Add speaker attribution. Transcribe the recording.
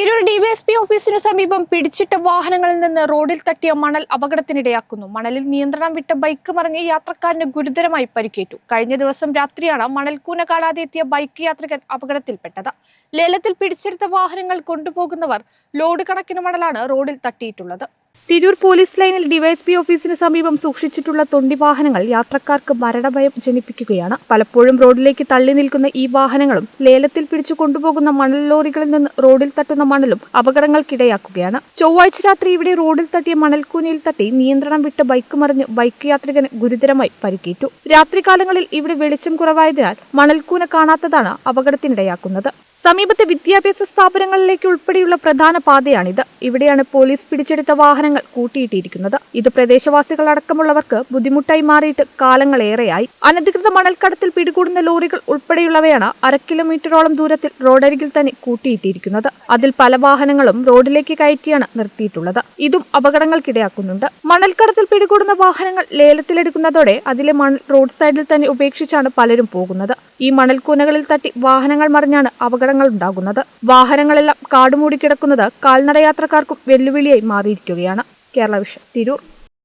Speaker 1: Tirur DYSP ഓഫീസിനു സമീപം പിടിച്ചിട്ട വാഹനങ്ങളിൽ നിന്ന് റോഡിൽ തട്ടിയ മണൽ അപകടത്തിനിടയാക്കുന്നു. മണലിൽ നിയന്ത്രണം വിട്ട ബൈക്ക് മറിഞ്ഞ് യാത്രക്കാരന് ഗുരുതരമായി പരിക്കേറ്റു. കഴിഞ്ഞ ദിവസം രാത്രിയാണ് മണൽക്കൂന കാണാതെ എത്തിയ ബൈക്ക് യാത്രികൻ അപകടത്തിൽപ്പെട്ടത്. ലേലത്തിൽ പിടിച്ചെടുത്ത വാഹനങ്ങൾ കൊണ്ടുപോകുന്നവർ ലോഡ് കണക്കിന് മണലാണ് റോഡിൽ തട്ടിയിട്ടുള്ളത്. തിരൂർ പോലീസ് ലൈനിൽ ഡിവൈഎസ്പി ഓഫീസിന് സമീപം സൂക്ഷിച്ചിട്ടുള്ള തൊണ്ടി വാഹനങ്ങൾ യാത്രക്കാർക്ക് മരണഭയം ജനിപ്പിക്കുകയാണ്. പലപ്പോഴും റോഡിലേക്ക് തള്ളി നിൽക്കുന്ന ഈ വാഹനങ്ങളും ലേലത്തിൽ പിടിച്ചു കൊണ്ടുപോകുന്ന മണൽ ലോറികളിൽ നിന്ന് റോഡിൽ തട്ടുന്ന മണലും അപകടങ്ങൾക്കിടയാക്കുകയാണ്. ചൊവ്വാഴ്ച രാത്രി ഇവിടെ റോഡിൽ തട്ടിയ മണൽക്കൂനയിൽ തട്ടി നിയന്ത്രണം വിട്ട് ബൈക്ക് മറിഞ്ഞ് ബൈക്ക് യാത്രികന് ഗുരുതരമായി പരിക്കേറ്റു. രാത്രികാലങ്ങളിൽ ഇവിടെ വെളിച്ചം കുറവായതിനാൽ മണൽക്കൂന കാണാത്തതാണ് അപകടത്തിനിടയാക്കുന്നത്. സമീപത്തെ വിദ്യാഭ്യാസ സ്ഥാപനങ്ങളിലേക്ക് ഉൾപ്പെടെയുള്ള പ്രധാന പാതയാണിത്. ഇവിടെയാണ് പോലീസ് പിടിച്ചെടുത്ത വാഹനങ്ങൾ കൂട്ടിയിട്ടിരിക്കുന്നത്. ഇത് പ്രദേശവാസികളടക്കമുള്ളവർക്ക് ബുദ്ധിമുട്ടായി മാറിയിട്ട് കാലങ്ങളേറെയായി. അനധികൃത മണൽക്കടത്തിൽ പിടികൂടുന്ന ലോറികൾ ഉൾപ്പെടെയുള്ളവയാണ് 1/2 കിലോമീറ്ററോളം ദൂരത്തിൽ റോഡരികിൽ തന്നെ കൂട്ടിയിട്ടിരിക്കുന്നത്. അതിൽ പല വാഹനങ്ങളും റോഡിലേക്ക് കയറ്റിയാണ് നിർത്തിയിട്ടുള്ളത്. ഇതും അപകടങ്ങൾക്കിടയാക്കുന്നുണ്ട്. മണൽക്കടത്തിൽ പിടികൂടുന്ന വാഹനങ്ങൾ ലേലത്തിലെടുക്കുന്നതോടെ അതിലെ മണൽ റോഡ് സൈഡിൽ തന്നെ ഉപേക്ഷിച്ചാണ് പലരും പോകുന്നത്. ഈ മണൽക്കൂനകളിൽ തട്ടി വാഹനങ്ങൾ മറിഞ്ഞാണ് അപകടങ്ങൾ ഉണ്ടാകുന്നത്. വാഹനങ്ങളെല്ലാം കാടുമൂടി കിടക്കുന്നത് കാൽനട യാത്രക്കാർക്കും വെല്ലുവിളിയായി മാറിയിരിക്കുകയാണ്. കേരള വിഷൻ, തിരൂർ.